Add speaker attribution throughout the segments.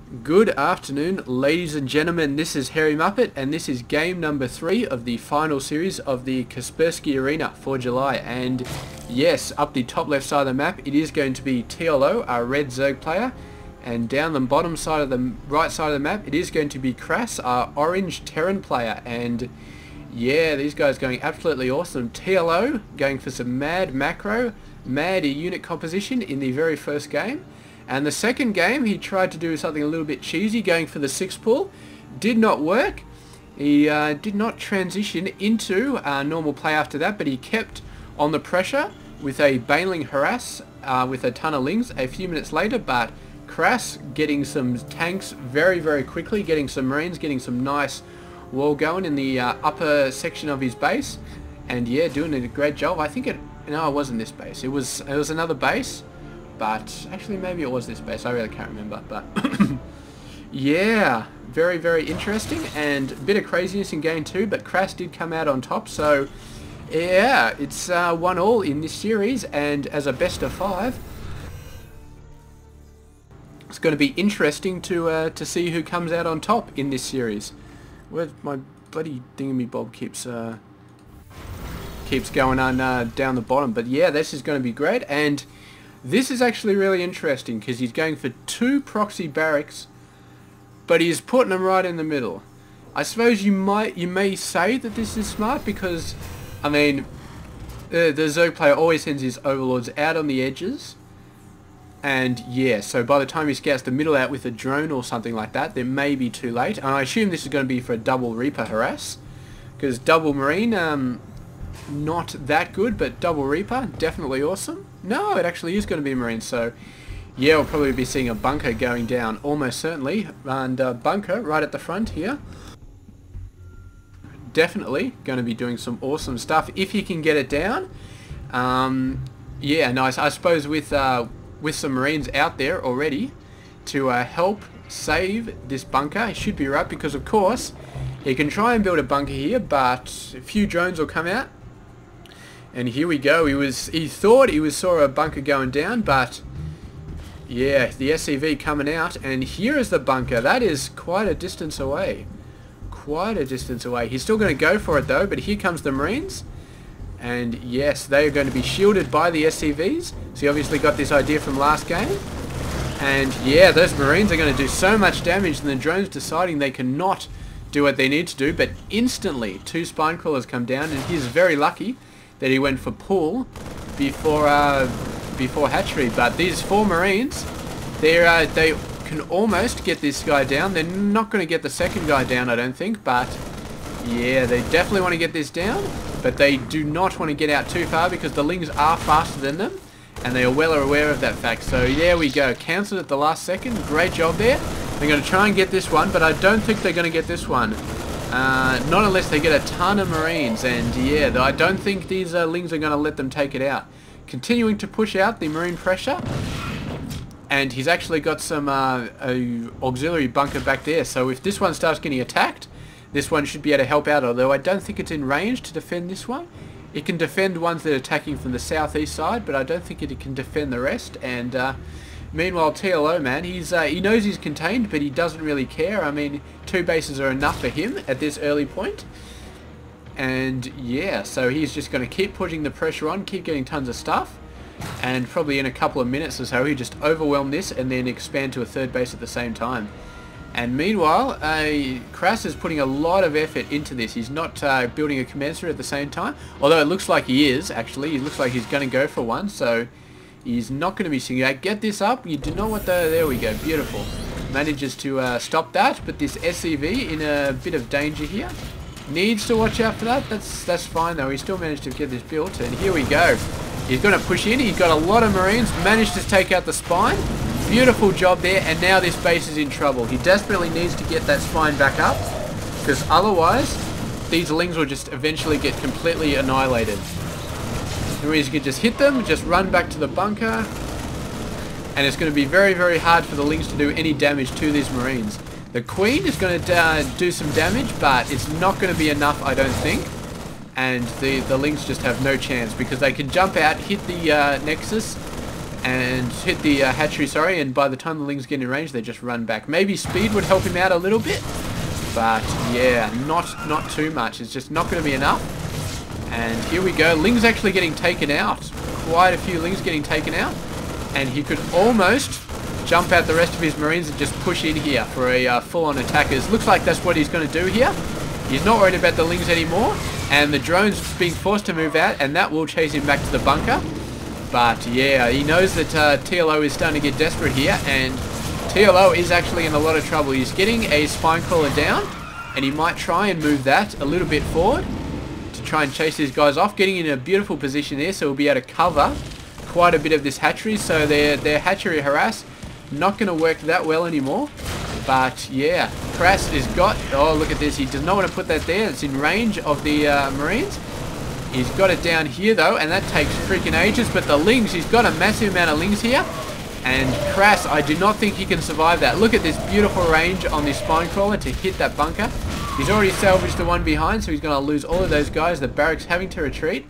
Speaker 1: Good afternoon, ladies and gentlemen. This is Harry Muppet, and this is game number 3 of the final series of the Kaspersky Arena for July. And yes, up the top left side of the map, it is going to be TLO, our red Zerg player, and down the bottom side of the right side of the map, it is going to be KrasS, our orange Terran player. And yeah, these guys going absolutely awesome. TLO going for some mad macro, mad unit composition in the very first game. And the second game, he tried to do something a little bit cheesy, going for the 6 pull. Did not work. He did not transition into normal play after that, but he kept on the pressure with a baneling harass with a ton of lings a few minutes later. But KrasS getting some tanks very, very quickly, getting some marines, getting some nice wall going in the upper section of his base. And yeah, doing a great job. I think no, it wasn't this base. It was another base. But actually maybe it was this base, I really can't remember. But yeah, very, very interesting and a bit of craziness in game 2, but KrasS did come out on top. So yeah, it's 1-1 in this series, and as a best of 5, it's going to be interesting to see who comes out on top in this series. Where my bloody thingamabob keeps going on down the bottom. But yeah, this is going to be great. And this is actually really interesting because he's going for 2 proxy barracks, but he's putting them right in the middle. I suppose you may say that this is smart because, I mean, the Zerg player always sends his overlords out on the edges, and yeah, so by the time he scouts the middle out with a drone or something like that, they may be too late. And I assume this is going to be for a double Reaper harass, because double Marine, not that good, but double Reaper, definitely awesome. No, it actually is going to be Marine, so yeah, we'll probably be seeing a bunker going down, almost certainly, and bunker right at the front here. Definitely going to be doing some awesome stuff if he can get it down. Yeah, nice. I suppose with some Marines out there already to help save this bunker, he should be right, because of course he can try and build a bunker here, but a few drones will come out. And here we go. He thought he saw a bunker going down, but yeah, the SCV coming out, and here is the bunker. That is quite a distance away. Quite a distance away. He's still going to go for it though, but here comes the Marines. And yes, they are going to be shielded by the SCVs. So he obviously got this idea from last game. And yeah, those Marines are going to do so much damage, and the drones deciding they cannot do what they need to do, but instantly 2 spine crawlers come down, and he's very lucky that he went for pull before hatchery. But these 4 Marines, they can almost get this guy down. They're not going to get the second guy down, I don't think, but yeah, they definitely want to get this down, but they do not want to get out too far because the lings are faster than them, and they are well aware of that fact. So there we go, cancelled at the last second. Great job there. They're going to try and get this one, but I don't think they're going to get this one. Not unless they get a ton of Marines, and yeah, I don't think these lings are going to let them take it out. Continuing to push out the Marine pressure, and he's actually got some auxiliary bunker back there, so if this one starts getting attacked, this one should be able to help out, although I don't think it's in range to defend this one. It can defend ones that are attacking from the southeast side, but I don't think it can defend the rest. And meanwhile, TLO, man, he knows he's contained, but he doesn't really care. I mean, 2 bases are enough for him at this early point. And yeah, so he's just going to keep putting the pressure on, keep getting tons of stuff, and probably in a couple of minutes or so, he'll just overwhelm this and then expand to a 3rd base at the same time. And meanwhile, KrasS is putting a lot of effort into this. He's not building a commensurate at the same time, although it looks like he is, actually. It looks like he's going to go for one, so he's not going to be singing out. Get this up. You do not want the... There we go. Beautiful. Manages to stop that, but this SCV in a bit of danger here. Needs to watch out for that. That's fine, though. He still managed to get this built, and here we go. He's going to push in. He's got a lot of Marines. Managed to take out the spine. Beautiful job there, and now this base is in trouble. He desperately needs to get that spine back up, because otherwise these lings will just eventually get completely annihilated. The Marines can just hit them, just run back to the bunker, and it's going to be very, very hard for the lings to do any damage to these Marines. The Queen is going to do some damage, but it's not going to be enough, I don't think. And the lings just have no chance, because they can jump out, hit the Nexus, and hit the hatchery, sorry, and by the time the Lings get in range, they just run back. Maybe speed would help him out a little bit, but yeah, not too much. It's just not going to be enough. And here we go. Ling's actually getting taken out. Quite a few Lings getting taken out, and he could almost jump out the rest of his Marines and just push in here for a full-on attackers. Looks like that's what he's going to do here. He's not worried about the Lings anymore, and the drone's being forced to move out, and that will chase him back to the bunker. But yeah, he knows that TLO is starting to get desperate here, and TLO is actually in a lot of trouble. He's getting a spine crawler down, and he might try and move that a little bit forward to try and chase these guys off, getting in a beautiful position there, so we'll be able to cover quite a bit of this hatchery. So their hatchery harass not going to work that well anymore. But yeah, KrasS has got, oh look at this, he does not want to put that there. It's in range of the Marines. He's got it down here though, and that takes freaking ages. But the Lings, he's got a massive amount of Lings here, and KrasS, I do not think he can survive that. Look at this beautiful range on this spine crawler to hit that bunker. He's already salvaged the one behind, so he's going to lose all of those guys. The barracks having to retreat.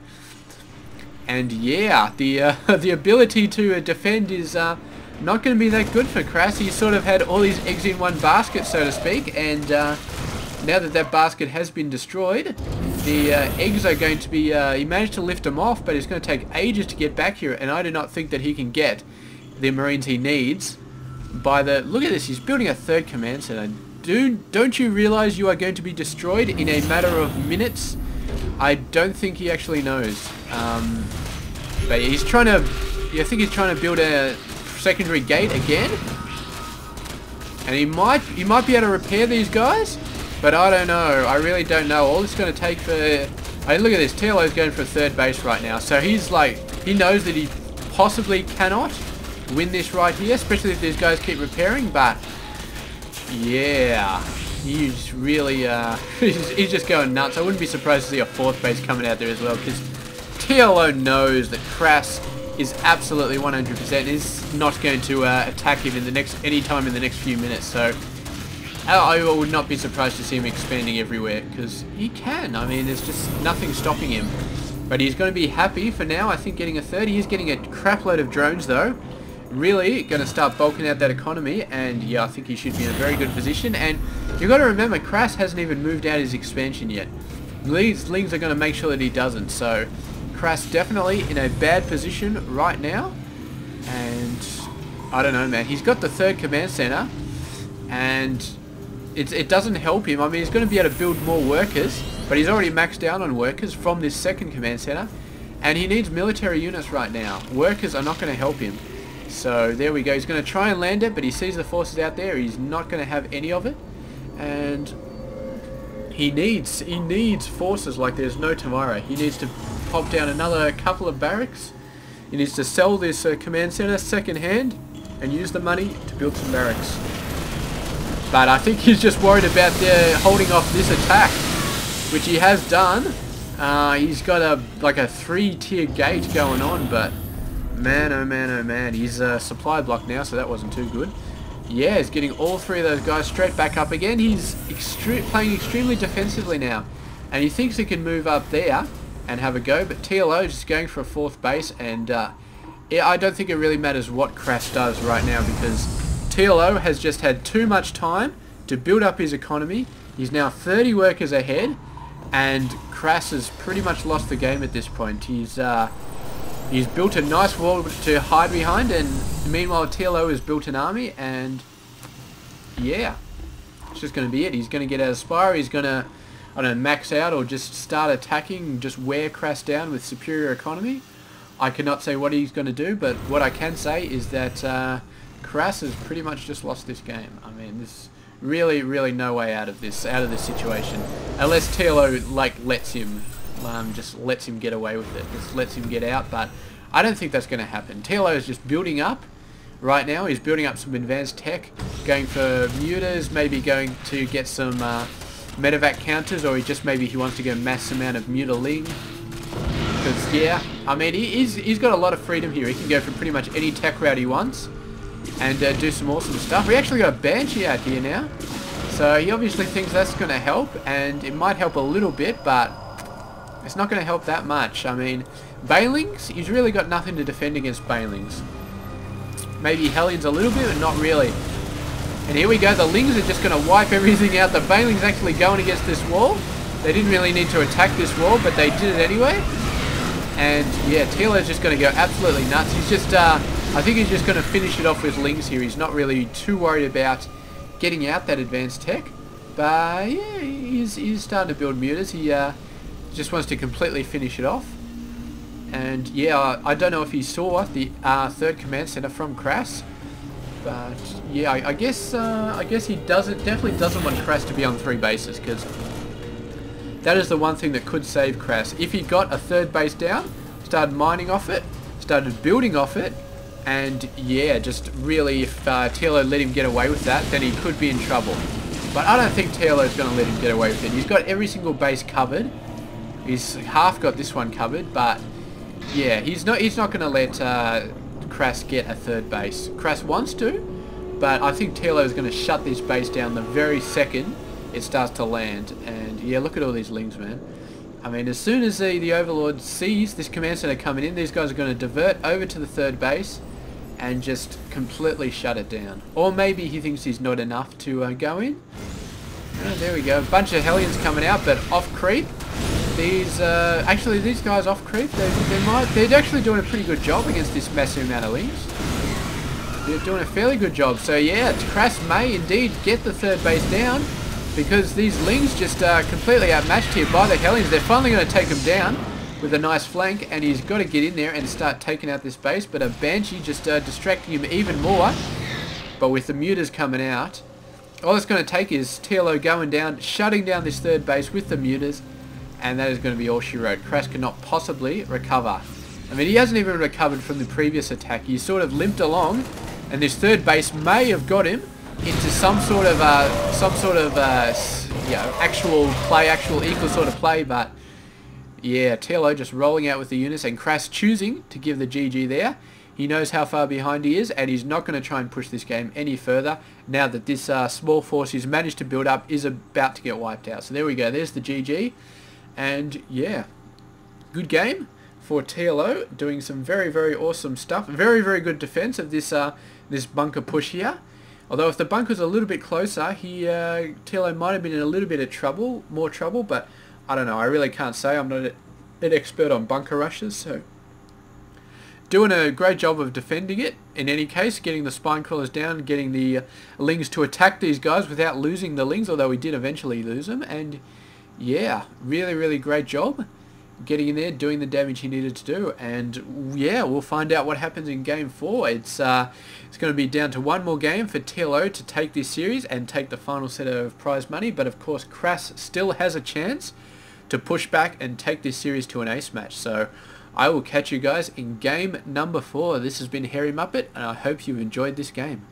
Speaker 1: And yeah, the ability to defend is not going to be that good for KrasS. He sort of had all his eggs in one basket, so to speak, and now that that basket has been destroyed, the eggs are going to be, he managed to lift them off, but it's going to take ages to get back here, and I do not think that he can get the Marines he needs by the, look at this, he's building a third command center. Don't you realize you are going to be destroyed in a matter of minutes? I don't think he actually knows. But he's trying to, I think he's trying to build a secondary gate again, and he might be able to repair these guys, but I don't know. I really don't know. All it's going to take for, I mean, look at this, TLO's going for a third base right now, so he's like, he knows that he possibly cannot win this right here, especially if these guys keep repairing. But yeah, he's really he's just going nuts. I wouldn't be surprised to see a fourth base coming out there as well, because TLO knows that KrasS is absolutely 100% is not going to attack him in the next anytime in the next few minutes. So I would not be surprised to see him expanding everywhere, because he can. I mean, there's just nothing stopping him. But he's going to be happy for now, I think, getting a third. He's getting a crap load of drones though. Really going to start bulking out that economy, and yeah, I think he should be in a very good position. And you've got to remember, KrasS hasn't even moved out his expansion yet. These Lings are going to make sure that he doesn't. So KrasS definitely in a bad position right now, and I don't know, man. He's got the third command center, and it doesn't help him. I mean, he's going to be able to build more workers, but he's already maxed out on workers from this second command center, and he needs military units right now. Workers are not going to help him. So there we go. He's going to try and land it, but he sees the forces out there. He's not going to have any of it, and he needs forces like there's no tomorrow. He needs to pop down another couple of barracks. He needs to sell this command center second hand and use the money to build some barracks. But I think he's just worried about holding off this attack, which he has done. He's got like a 3-tier gate going on, but man, oh man, oh man. He's supply block now, so that wasn't too good. Yeah, he's getting all three of those guys straight back up again. He's playing extremely defensively now, and he thinks he can move up there and have a go, but TLO is just going for a fourth base, and yeah, I don't think it really matters what KrasS does right now, because TLO has just had too much time to build up his economy. He's now 30 workers ahead, and KrasS has pretty much lost the game at this point. He's built a nice wall to hide behind, and meanwhile TLO has built an army, and yeah, it's just going to be it. He's going to get out of Spire. He's going to, I don't know, max out or just start attacking, just wear KrasS down with superior economy. I cannot say what he's going to do, but what I can say is that KrasS has pretty much just lost this game. I mean, there's really no way out of this situation, unless TLO like lets him get away with it, just lets him get out. But I don't think that's going to happen. TLO is just building up right now. He's building up some advanced tech, going for mutas, maybe going to get some medevac counters, or maybe he wants to go mass amount of mutaling. Because yeah, I mean, he's got a lot of freedom here. He can go for pretty much any tech route he wants and do some awesome stuff. We actually got a Banshee out here now, so he obviously thinks that's going to help, and it might help a little bit, but it's not going to help that much. I mean, Banelings, he's really got nothing to defend against Banelings. maybe Hellions a little bit, but not really. And here we go, the Lings are just going to wipe everything out. The Baneling's actually going against this wall. They didn't really need to attack this wall, but they did it anyway. And yeah, TLO's just going to go absolutely nuts. He's just, I think he's just going to finish it off with Lings here. He's not really too worried about getting out that advanced tech. But yeah, he's starting to build muters. He just wants to completely finish it off. And yeah, I don't know if he saw the third command center from KrasS. But yeah, I guess he definitely doesn't want KrasS to be on 3 bases, because that is the one thing that could save KrasS. If he got a third base down, started mining off it, started building off it, and yeah, just really if TLO let him get away with that, then he could be in trouble. But I don't think TLO is going to let him get away with it. He's got every single base covered. He's half got this one covered, but yeah, he's not going to let KrasS get a third base. KrasS wants to, but I think TLO is going to shut this base down the very second it starts to land. And yeah, look at all these Lings, man. I mean, as soon as the Overlord sees this command center coming in, these guys are going to divert over to the third base and just completely shut it down. Or maybe he thinks he's not enough to go in. Oh, there we go. A bunch of Hellions coming out, but off creep. These actually, these guys off creep, they're actually doing a pretty good job against this massive amount of Lings. They're doing a fairly good job. So yeah, KrasS may indeed get the third base down, because these Lings just completely outmatched here by the Hellions. They're finally going to take him down with a nice flank, and he's got to get in there and start taking out this base, but a Banshee just distracting him even more. But with the muters coming out, all it's going to take is TLO going down, shutting down this third base with the muters, and that is going to be all she wrote. KrasS cannot possibly recover. I mean, he hasn't even recovered from the previous attack. He sort of limped along, and this third base may have got him into some sort of you know, actual equal sort of play. But yeah, TLO just rolling out with the units, and KrasS choosing to give the GG there. He knows how far behind he is, and he's not going to try and push this game any further now that this small force he's managed to build up is about to get wiped out. So there we go, there's the GG. And yeah, good game for TLO, doing some very, very awesome stuff. Very, very good defense of this this bunker push here. Although if the bunker's a little bit closer, TLO might have been in a little bit of trouble, more trouble, but I don't know. I really can't say. I'm not an expert on bunker rushes, so doing a great job of defending it. In any case, getting the spine crawlers down, getting the Lings to attack these guys without losing the Lings, although we did eventually lose them. And yeah, really, really great job getting in there, doing the damage he needed to do. And yeah, we'll find out what happens in game 4. It's going to be down to one more game for TLO to take this series and take the final set of prize money. But of course, KrasS still has a chance to push back and take this series to an ace match. So I will catch you guys in game number 4. This has been Hairy Muppet, and I hope you enjoyed this game.